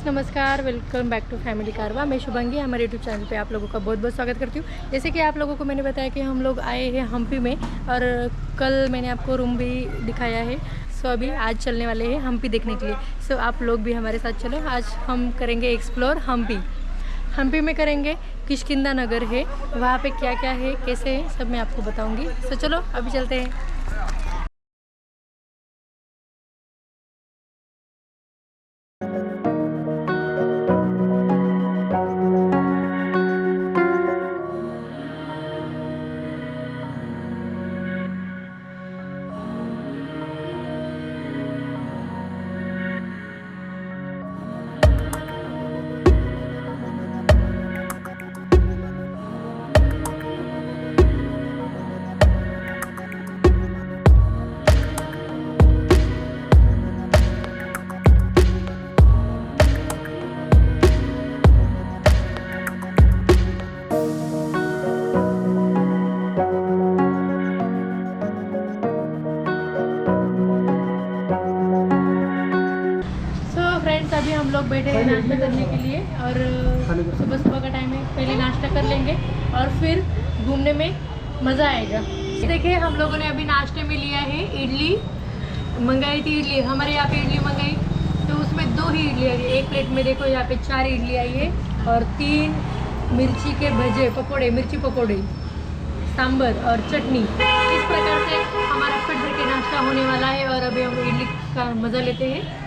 नमस्कार, welcome back to family कारवा। मैं शुभंगी, हमारे यूट्यूब चैनल पे आप लोगों का बहुत बहुत स्वागत करती हूँ। जैसे कि आप लोगों को मैंने बताया कि हम लोग आए हैं हम्पी में और कल मैंने आपको रूम भी दिखाया है। सो अभी आज चलने वाले हैं हम्पी देखने के लिए। सो आप लोग भी हमारे साथ चलो। आज हम करेंगे एक्सप्लोर हम्पी में करेंगे। किष्किंधा नगर है, वहाँ पे क्या क्या है, कैसे है, सब मैं आपको बताऊँगी। सो चलो अभी चलते हैं। अभी हम लोग बैठे हैं नाश्ता करने के लिए और सुबह सुबह का टाइम है। पहले नाश्ता कर लेंगे और फिर घूमने में मज़ा आएगा। देखिए हम लोगों ने अभी नाश्ते में लिया है इडली, मंगाई थी इडली। हमारे यहाँ पे इडली मंगाई तो उसमें 2 ही इडली आई है। एक प्लेट में देखो यहाँ पे 4 इडली आई है और 3 मिर्ची के भजे पकोड़े, मिर्ची पकोड़े, सांभर और चटनी। इस प्रकार से हमारा पेट भर के नाश्ता होने वाला है और अभी हम इडली का मज़ा लेते हैं।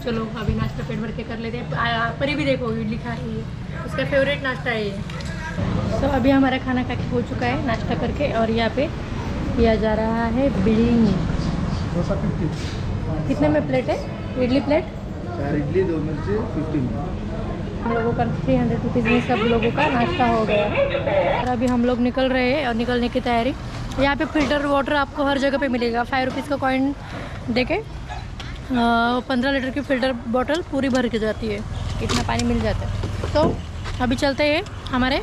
चलो अभी नाश्ता पेट भर के कर लेते हैं। परी भी देखो इडली खा रही है, उसका फेवरेट नाश्ता है ये। तो अभी हमारा खाना खा के हो चुका है नाश्ता करके और यहाँ पे किया जा रहा है बिलिंग। कितने में प्लेट है इडली? प्लेट 4 इडली 2 मिर्ची 15। हम लोगों का 300 रुपीज़ में सब लोगों का नाश्ता हो गया और अभी हम लोग निकल रहे हैं और निकलने की तैयारी। यहाँ पे फिल्टर वाटर आपको हर जगह पे मिलेगा। 5 रुपीज़ का कॉइन देके 15 लीटर की फ़िल्टर बॉटल पूरी भर के जाती है, इतना पानी मिल जाता है। तो अभी चलते हैं, हमारे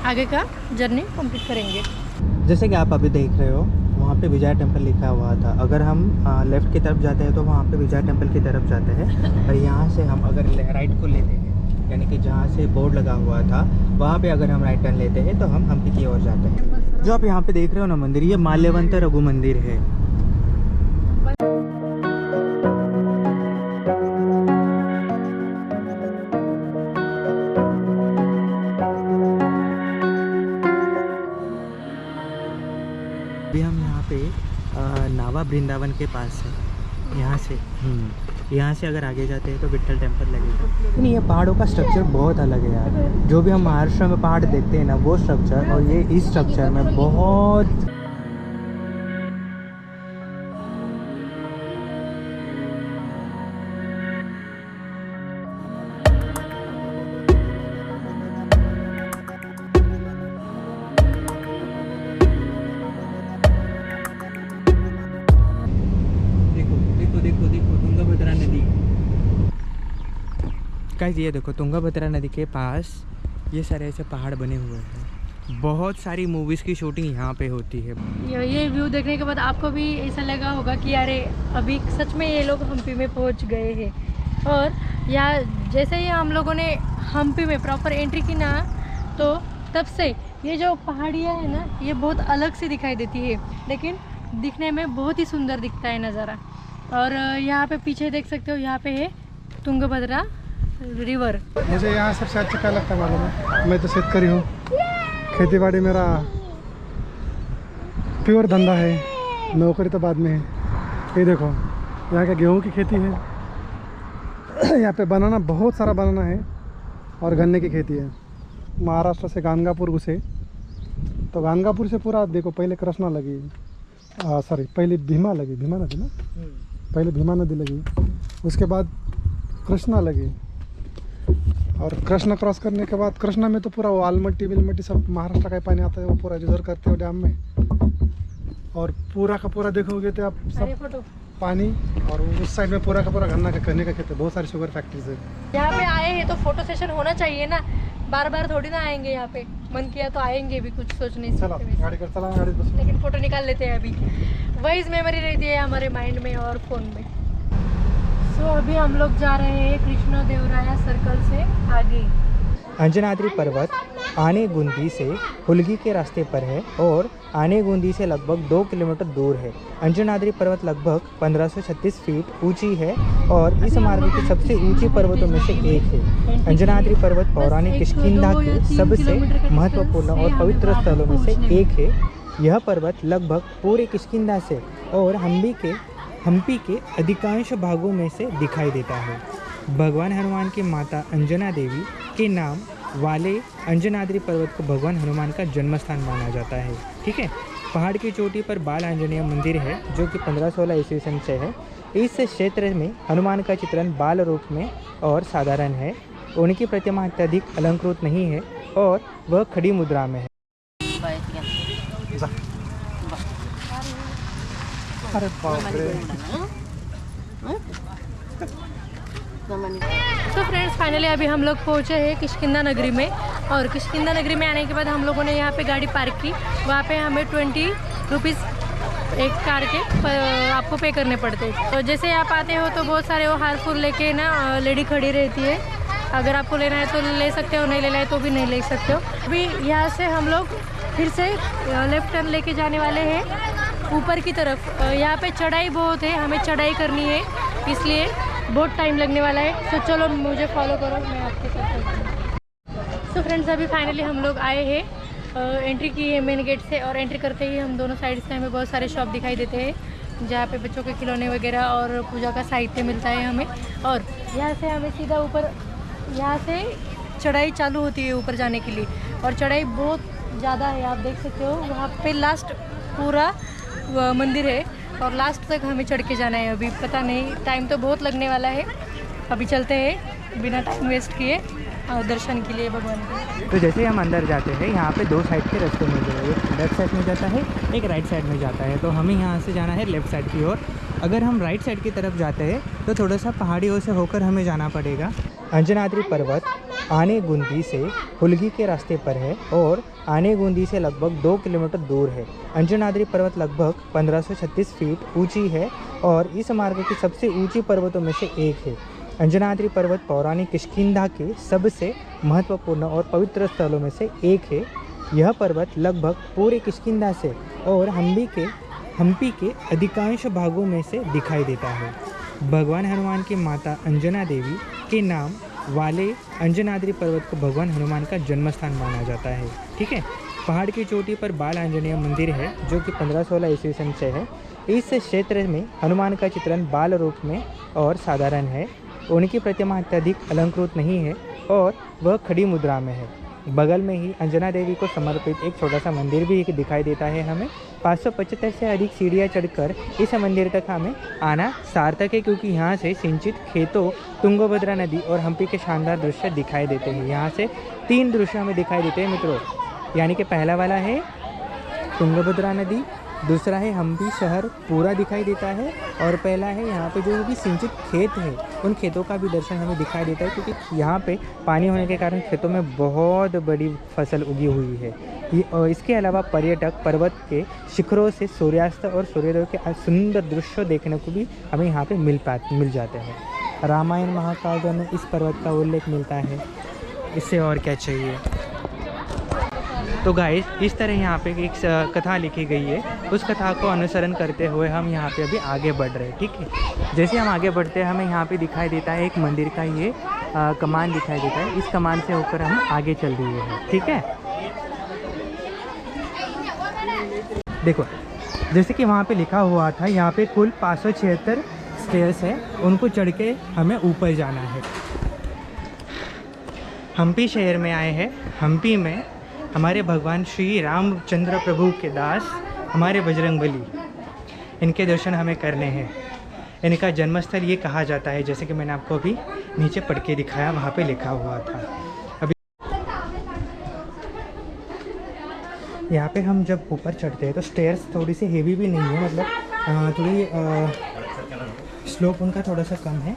आगे का जर्नी कंप्लीट करेंगे। जैसे कि आप अभी देख रहे हो वहाँ पे विजय टेम्पल लिखा हुआ था। अगर हम लेफ़्ट की तरफ जाते हैं तो वहाँ पे विजय टेम्पल की तरफ जाते हैं और यहाँ से हम अगर राइट को लेते हैं, यानी कि जहाँ से बोर्ड लगा हुआ था वहाँ पे अगर हम राइट टर्न लेते हैं तो हम हम्पी की ओर जाते हैं। जो आप यहाँ पे देख रहे हो ना मंदिर, ये माल्यवंत रघु मंदिर है। अभी हम यहाँ पे नावा वृंदावन के पास है। यहाँ से अगर आगे जाते हैं तो विट्ठल टेम्पल लगेगा। लेकिन ये पहाड़ों का स्ट्रक्चर बहुत अलग है यार। जो भी हम महाराष्ट्र में पहाड़ देखते हैं ना, वो स्ट्रक्चर और ये इस स्ट्रक्चर में बहुत तुंगभद्रा नदी। गाइस ये देखो तुंगभद्रा नदी के पास ये सारे ऐसे पहाड़ बने हुए हैं। बहुत सारी मूवीज़ की शूटिंग यहाँ पे होती है। ये व्यू देखने के बाद आपको भी ऐसा लगा होगा कि अरे अभी सच में ये लोग हम्पी में पहुँच गए हैं। और यहाँ जैसे ही हम लोगों ने हम्पी में प्रॉपर एंट्री की ना, तो तब से ये जो पहाड़ियाँ है ना, ये बहुत अलग से दिखाई देती है, लेकिन दिखने में बहुत ही सुंदर दिखता है नज़ारा। और यहाँ पे पीछे देख सकते हो, यहाँ पे है तुंगभद्रा रिवर। मुझे यहाँ सबसे अच्छा क्या लगता है मालूम है? मैं तो शेतकरी हूँ, खेती बाड़ी मेरा प्योर धंधा है, नौकरी तो बाद में है। ये देखो यहाँ का गेहूँ की खेती है, यहाँ पे बनाना, बहुत सारा बनाना है और गन्ने की खेती है। महाराष्ट्र से गाणगापुर घुसे तो गाणगापुर से पूरा देखो, पहले कृष्णा लगी, सॉरी पहले भीमा लगी, भीमा नदी ना, पहले भीमा नदी लगी, उसके बाद कृष्णा लगी और कृष्णा क्रॉस करने के बाद कृष्णा में तो पूरा वो आलमट्टी बिलमट्टी सब महाराष्ट्र का पानी आता है, वो पूरा रिजर्व करते हो डैम में। और पूरा का पूरा देखोगे तो आप सब पानी, और उस साइड में पूरा का पूरा गन्ने का खेत है, बहुत सारी शुगर फैक्ट्रीज है। यहाँ पे आए हैं तो फोटो सेशन होना चाहिए ना, बार बार थोड़ी ना आएंगे। यहाँ पे मन किया तो आएंगे भी, कुछ सोच नहीं सकते, गाड़ी कर चला, गाड़ी बस, लेकिन फोटो निकाल लेते हैं अभी। वही मेमोरी रहती है हमारे माइंड में और फोन में। तो अभी हम लोग जा रहे हैं कृष्णदेवराया सर्कल से आगे। अंजनाद्री पर्वत आनेगुंदी से हुलगी के रास्ते पर है और आनेगुंदी से लगभग 2 किलोमीटर दूर है। अंजनाद्री पर्वत लगभग 1536 फीट ऊंची है और इस मार्ग की सबसे ऊंची पर्वतों में से एक है। अंजनाद्री पर्वत पौराणिक किष्किंधा के सबसे महत्वपूर्ण और पवित्र स्थलों में से एक है। यह पर्वत लगभग पूरे किष्किंधा से और हम्पी के अधिकांश भागों में से दिखाई देता है। भगवान हनुमान की माता अंजना देवी के नाम वाले अंजनाद्री पर्वत को भगवान हनुमान का जन्म स्थान माना जाता है। ठीक है। पहाड़ की चोटी पर बाल आंजनेय मंदिर है जो कि 1516 ईस्वी सन से है। इस क्षेत्र में हनुमान का चित्रण बाल रूप में और साधारण है। उनकी प्रतिमा अत्यधिक अलंकृत नहीं है और वह खड़ी मुद्रा में है। अरे बाप रे। तो फ्रेंड्स फाइनली अभी हम लोग पहुँचे हैं किष्किंधा नगरी में। और किष्किंधा नगरी में आने के बाद हम लोगों ने यहाँ पे गाड़ी पार्क की। वहाँ पे हमें 20 रुपीज़ एक कार के आपको पे करने पड़ते। तो जैसे आप आते हो तो बहुत सारे वो हार फूल लेके ना लेडी खड़ी रहती है। अगर आपको लेना है तो ले सकते हो, नहीं लेना है तो भी नहीं ले सकते हो। अभी यहाँ से हम लोग फिर से लेफ्ट टर्न लेके जाने वाले हैं ऊपर की तरफ। यहाँ पे चढ़ाई बहुत है, हमें चढ़ाई करनी है, इसलिए बहुत टाइम लगने वाला है। तो चलो मुझे फॉलो करो, मैं आपके साथ चलती हूँ। तो फ्रेंड्स अभी फाइनली हम लोग आए हैं, एंट्री की है मेन गेट से। और एंट्री करते ही हम दोनों साइड से हमें बहुत सारे शॉप दिखाई देते हैं जहाँ पे बच्चों के खिलौने वगैरह और पूजा का साहित्य मिलता है हमें। और यहाँ से हमें सीधा ऊपर, यहाँ से चढ़ाई चालू होती है ऊपर जाने के लिए। और चढ़ाई बहुत ज़्यादा है, आप देख सकते हो। वहाँ पे लास्ट पूरा मंदिर है और लास्ट तक हमें चढ़ के जाना है। अभी पता नहीं, टाइम तो बहुत लगने वाला है। अभी चलते हैं बिना टाइम वेस्ट किए दर्शन के लिए भगवान के। तो जैसे हम अंदर जाते हैं यहाँ पे 2 साइड के रास्ते मिलते हैं। एक लेफ्ट साइड में जाता है, एक राइट साइड में जाता है। तो हमें यहाँ से जाना है लेफ्ट साइड की ओर। अगर हम राइट साइड की तरफ जाते हैं तो थोड़ा सा पहाड़ियों से होकर हमें जाना पड़ेगा। अंजनाद्री पर्वत आनेगुंदी से हुलगी के रास्ते पर है और आनेगुंदी से लगभग 2 किलोमीटर दूर है। अंजनाद्री पर्वत लगभग 1536 फीट ऊंची है और इस मार्ग की सबसे ऊंची पर्वतों में से एक है। अंजनाद्री पर्वत पौराणिक किष्किंधा के सबसे महत्वपूर्ण और पवित्र स्थलों में से एक है। यह पर्वत लगभग पूरे किष्किंधा से और हम्पी के अधिकांश भागों में से दिखाई देता है। भगवान हनुमान की माता अंजना देवी के नाम वाले अंजनाद्री पर्वत को भगवान हनुमान का जन्म स्थान माना जाता है। ठीक है। पहाड़ की चोटी पर बाल आंजनेय मंदिर है जो कि 1516 ईस्वी सन से है। इस क्षेत्र में हनुमान का चित्रण बाल रूप में और साधारण है। उनकी प्रतिमा अत्यधिक अलंकृत नहीं है और वह खड़ी मुद्रा में है। बगल में ही अंजना देवी को समर्पित एक छोटा सा मंदिर भी दिखाई देता है हमें। 575 से अधिक सीढ़ियाँ चढ़कर इस मंदिर तक हमें आना सार्थक है, क्योंकि यहाँ से सिंचित खेतों, तुंगभद्रा नदी और हम्पी के शानदार दृश्य दिखाई देते हैं। यहाँ से 3 दृश्य हमें दिखाई देते हैं मित्रों, यानी कि पहला वाला है तुंगभद्रा नदी, दूसरा है हम्पी शहर पूरा दिखाई देता है और पहला है यहाँ पे जो भी सिंचित खेत है उन खेतों का भी दर्शन हमें दिखाई देता है, क्योंकि यहाँ पे पानी होने के कारण खेतों में बहुत बड़ी फसल उगी हुई है। इसके अलावा पर्यटक पर्वत के शिखरों से सूर्यास्त और सूर्योदय के सुंदर दृश्य देखने को भी हमें यहाँ पे मिल जाते हैं। रामायण महाकाव्य में इस पर्वत का उल्लेख मिलता है, इससे और क्या चाहिए। तो गाइस इस तरह यहाँ पे एक कथा लिखी गई है, उस कथा को अनुसरण करते हुए हम यहाँ पे अभी आगे बढ़ रहे हैं। ठीक है। जैसे हम आगे बढ़ते हैं हमें यहाँ पे दिखाई देता है एक मंदिर का ये कमान दिखाई देता है। इस कमान से होकर हम आगे चल दिए हैं। ठीक है। देखो जैसे कि वहाँ पे लिखा हुआ था, यहाँ पे कुल 576 स्टेयर्स है, उनको चढ़ के हमें ऊपर जाना है। हम्पी शहर में आए हैं। हम्पी में हमारे भगवान श्री रामचंद्र प्रभु के दास हमारे बजरंगबली, इनके दर्शन हमें करने हैं। इनका जन्मस्थल ये कहा जाता है, जैसे कि मैंने आपको अभी नीचे पढ़ के दिखाया, वहाँ पे लिखा हुआ था। अभी यहाँ पे हम जब ऊपर चढ़ते हैं तो स्टेयर्स थोड़ी सी हेवी भी नहीं है, मतलब थोड़ी स्लोप उनका थोड़ा सा कम है।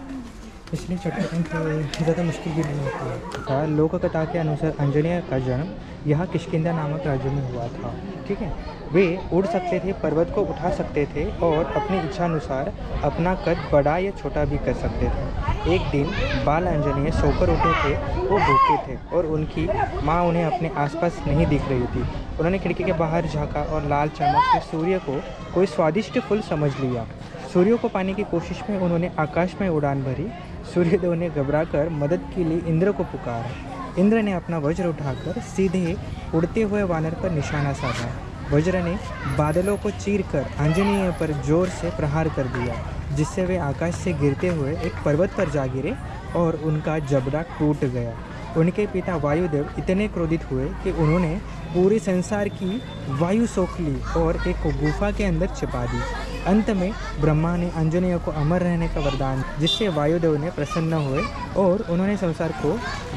इसलिए चढ़ने ज़्यादा मुश्किल भी नहीं होती है। लोक कथा के अनुसार आंजनेय का जन्म यहाँ किष्किंधा नामक राज्य में हुआ था। ठीक है, वे उड़ सकते थे, पर्वत को उठा सकते थे और अपनी इच्छानुसार अपना कद बड़ा या छोटा भी कर सकते थे। एक दिन बाल आंजनेय सोकर उठे थे, वो भूखे थे और उनकी माँ उन्हें अपने आसपास नहीं दिख रही थी। उन्होंने खिड़की के बाहर झाँका और लाल चमक से सूर्य को कोई स्वादिष्ट फल समझ लिया। सूर्य को पाने की कोशिश में उन्होंने आकाश में उड़ान भरी। सूर्यदेव ने घबराकर मदद के लिए इंद्र को पुकारा। इंद्र ने अपना वज्र उठाकर सीधे उड़ते हुए वानर पर निशाना साधा। वज्र ने बादलों को चीरकर आंजनेय पर जोर से प्रहार कर दिया, जिससे वे आकाश से गिरते हुए एक पर्वत पर जा गिरे और उनका जबड़ा टूट गया। उनके पिता वायुदेव इतने क्रोधित हुए कि उन्होंने पूरे संसार की वायु सोख ली और एक गुफा के अंदर छिपा दी। अंत में ब्रह्मा ने आंजनेय को अमर रहने का वरदान, जिससे वायुदेव ने प्रसन्न हुए और उन्होंने संसार को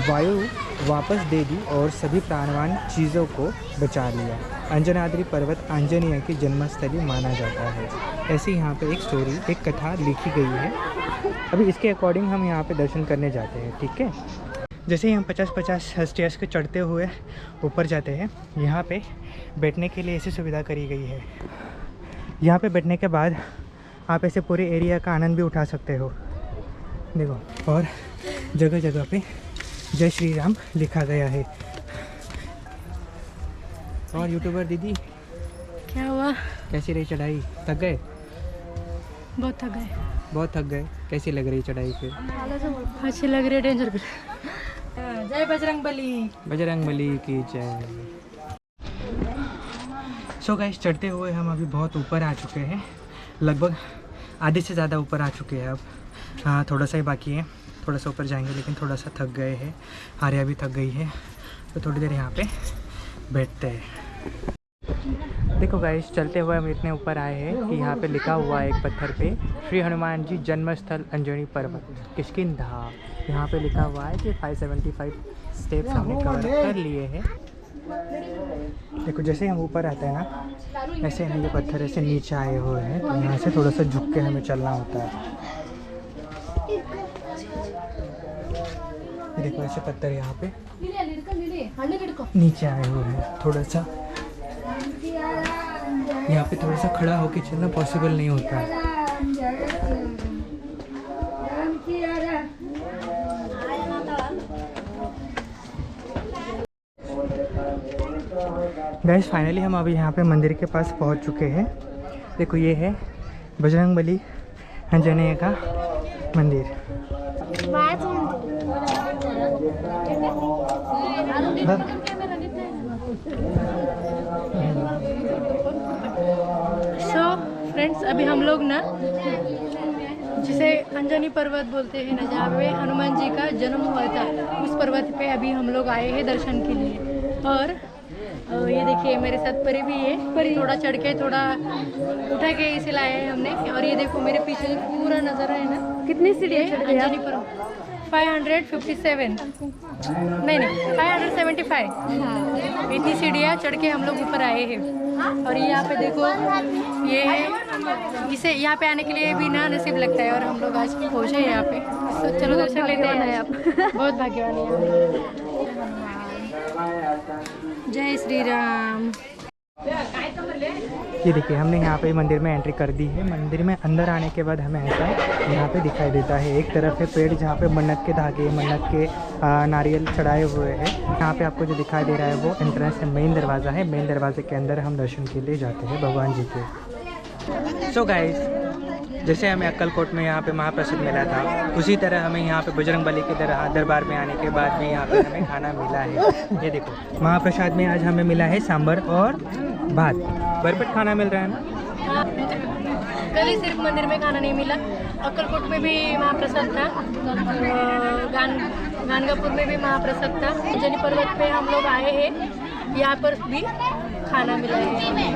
वायु वापस दे दी और सभी प्राणवान चीज़ों को बचा लिया। अंजनाद्रि पर्वत आंजनेय की जन्मस्थली माना जाता है। ऐसे यहाँ पे एक स्टोरी, एक कथा लिखी गई है। अभी इसके अकॉर्डिंग हम यहाँ पे दर्शन करने जाते हैं। ठीक है, जैसे ही हम 50-50 स्टेयर्स के चढ़ते हुए ऊपर जाते हैं, यहाँ पे बैठने के लिए ऐसी सुविधा करी गई है। यहाँ पे बैठने के बाद आप ऐसे पूरे एरिया का आनंद भी उठा सकते हो। देखो, और जगह जगह पे जय श्री राम लिखा गया है। और यूट्यूबर दीदी, क्या हुआ? कैसी रही चढ़ाई? थक गए? बहुत थक गए। बहुत थक गए। कैसी लग रही चढ़ाई फिर? अच्छी लग रही है, डेंजर भी। जय बजरंगबली। बजरंगबली की जय। सो गाइस, चढ़ते हुए हम अभी बहुत ऊपर आ चुके हैं, लगभग आधे से ज़्यादा ऊपर आ चुके हैं अब। हाँ, थोड़ा सा ही बाकी है, थोड़ा सा ऊपर जाएंगे, लेकिन थोड़ा सा थक गए हैं। आर्या भी थक गई है, तो थोड़ी देर यहाँ पे बैठते हैं। देखो गाइस, चलते हुए हम इतने ऊपर आए हैं कि यहाँ पे लिखा हुआ है एक पत्थर पे, श्री हनुमान जी जन्मस्थल अंजनी पर्वत किष्किंधा। यहाँ पे लिखा हुआ है कि 575 स्टेप्स हमने कवर कर लिए हैं। देखो, जैसे हम ऊपर आते हैं ना, ऐसे हम ये पत्थर ऐसे नीचे आए हुए हैं, तो यहाँ से थोड़ा सा झुक के हमें चलना होता है। देखो, ऐसे पत्थर यहाँ पे नीचे आए हुए हैं। थोड़ा सा यहाँ पे थोड़ा सा खड़ा होके चलना पॉसिबल नहीं होता है। गाइस, फाइनली हम अभी यहाँ पे मंदिर के पास पहुँच चुके हैं। देखो, ये है बजरंगबली आंजनेय का मंदिर। सो फ्रेंड्स, अभी हम लोग ना, जिसे अंजनी पर्वत बोलते हैं ना, जहाँ पे हनुमान जी का जन्म हुआ था, उस पर्वत पे अभी हम लोग आए हैं दर्शन के लिए। और ये देखिए, मेरे साथ परी भी है। परी थोड़ा चढ़ के, थोड़ा उठा के इसे लाए हैं हमने। और ये देखो, मेरे पीछे जो पूरा नज़ारा है ना, कितनी सीढ़ियाँ चढ़ गई अंजनी पर्वत? 557 नहीं 575। इतनी सीढ़ियाँ चढ़ के हम लोग ऊपर आए हैं। और यहाँ पे देखो, ये है, इसे यहाँ पे आने के लिए भी ना नसीब लगता है, और हम लोग आज पहुँचे हैं यहाँ पे। तो चलो दर्शन लेते हैं। आप बहुत भाग्यवान है। जय श्री राम। ये देखिए, हमने यहाँ पे मंदिर में एंट्री कर दी है। मंदिर में अंदर आने के बाद हमें ऐसा यहाँ पे दिखाई देता है। एक तरफ है पेड़, जहाँ पे मन्नत के धागे, मन्नत के नारियल चढ़ाए हुए हैं। यहाँ पे आपको जो दिखाई दे रहा है वो एंट्रेंस है, मेन दरवाज़ा है। मेन दरवाजे के अंदर हम दर्शन के लिए जाते हैं भगवान जी के। सो गाइस, जैसे हमें अक्कलकोट में यहाँ पे महाप्रसाद मिला था, उसी तरह हमें यहाँ पे बजरंगबली के दरबार में आने के बाद भी यहाँ पे हमें खाना मिला है। ये देखो, महाप्रसाद में आज हमें मिला है सांभर और भात। भरपेट खाना मिल रहा है ना। कल ही सिर्फ मंदिर में खाना नहीं मिला, अक्कलकोट में भी महाप्रसाद था, गानगापुर में भी महाप्रसाद था। अंजनी पर्वत पे हम लोग आए हैं, यहाँ पर भी खाना मिला है।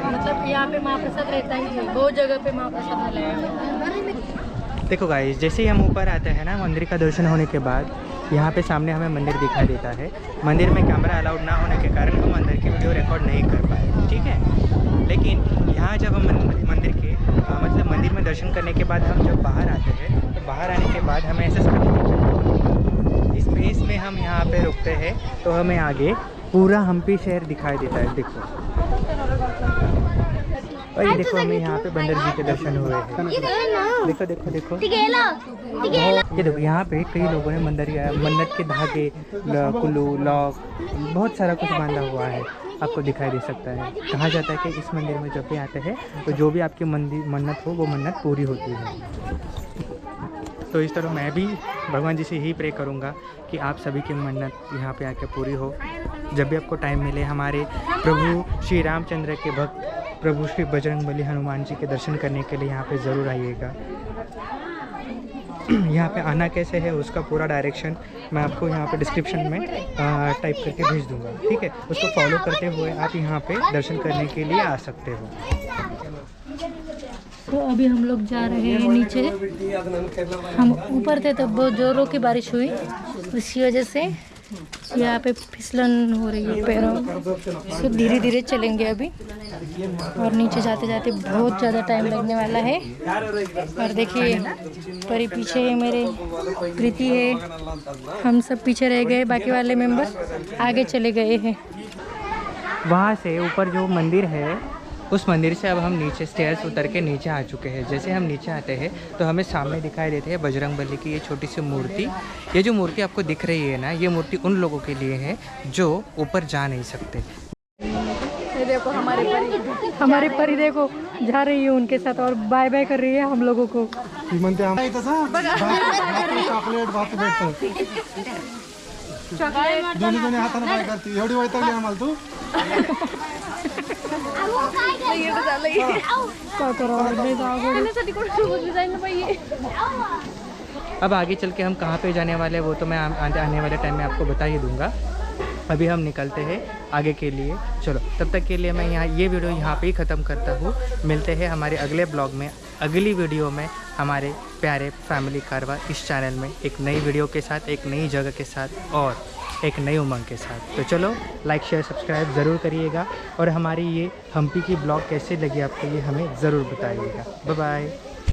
मतलब यहाँ पे महाप्रसाद रहता ही है, बहुत जगह पे महाप्रसाद मिला है। देखो गाइस, जैसे ही हम ऊपर आते हैं ना, मंदिर का दर्शन होने के बाद यहाँ पे सामने हमें मंदिर दिखाई देता है। मंदिर में कैमरा अलाउड ना होने के कारण हम अंदर की वीडियो रिकॉर्ड नहीं कर पाए। ठीक है, लेकिन यहाँ जब हम मंदिर में दर्शन करने के बाद हम जब बाहर आते हैं, तो बाहर आने के बाद हमें ऐसा इस प्लेस में हम यहाँ पे रुकते हैं तो हमें आगे पूरा हम्पी शहर दिखाई देता है। देखो और ये देखो हमें यहाँ पे बंदर जी के दर्शन हुए हैं। देखो देखो देखो ये देखो यहाँ पे कई लोगों ने मन्नत के धागे, कुल्लू, लॉक, बहुत सारा कुछ बांधा हुआ है, आपको दिखाई दे सकता है। कहा जाता है कि इस मंदिर में जब भी आते हैं तो जो भी आपकी मन्नत हो वो मन्नत पूरी होती है। तो इस तरह मैं भी भगवान जी से यही प्रे करूँगा कि आप सभी की मन्नत यहाँ पे आके पूरी हो। जब भी आपको टाइम मिले हमारे प्रभु श्री रामचंद्र के भक्त प्रभु श्री बजरंगबली हनुमान जी के दर्शन करने के लिए यहाँ पे ज़रूर आइएगा। यहाँ पे आना कैसे है उसका पूरा डायरेक्शन मैं आपको यहाँ पे डिस्क्रिप्शन में टाइप करके भेज दूँगा, ठीक है। उसको फॉलो करते हुए आप यहाँ पे दर्शन करने के लिए आ सकते हो। तो अभी हम लोग जा रहे हैं नीचे। हम ऊपर थे तब बहुत ज़ोरों की बारिश हुई, उसी वजह से यहाँ पे फिसलन हो रही है पैरों। तो धीरे धीरे चलेंगे अभी, और नीचे जाते जाते बहुत ज़्यादा टाइम लगने वाला है। और देखिए परी पीछे है, मेरे प्रीति है, हम सब पीछे रह गए, बाकी वाले मेंबर आगे चले गए हैं। वहाँ से ऊपर जो मंदिर है उस मंदिर से अब हम नीचे स्टेयर्स उतर के नीचे आ चुके हैं। जैसे हम नीचे आते हैं तो हमें सामने दिखाई देते हैं बजरंगबली की ये छोटी सी मूर्ति। ये जो मूर्ति आपको दिख रही है ना, ये मूर्ति उन लोगों के लिए है जो ऊपर जा नहीं सकते। ये देखो हमारी परी देखो जा रही है उनके साथ और बाय बाय कर रही है हम लोगों को। एवढी वैतागली आम्हाला तू अब आगे चल के हम कहाँ पे जाने वाले हैं वो तो मैं आने वाले टाइम में आपको बता ही दूंगा। अभी हम निकलते हैं आगे के लिए। चलो तब तक के लिए मैं ये वीडियो यहाँ पे ही ख़त्म करता हूँ। मिलते हैं हमारे अगले ब्लॉग में, अगली वीडियो में, हमारे प्यारे फैमिली कारवां इस चैनल में एक नई वीडियो के साथ, एक नई जगह के साथ और एक नई उमंग के साथ। तो चलो लाइक शेयर सब्सक्राइब ज़रूर करिएगा और हमारी ये हम्पी की ब्लॉग कैसे लगी आपको ये हमें ज़रूर बताइएगा। Bye bye.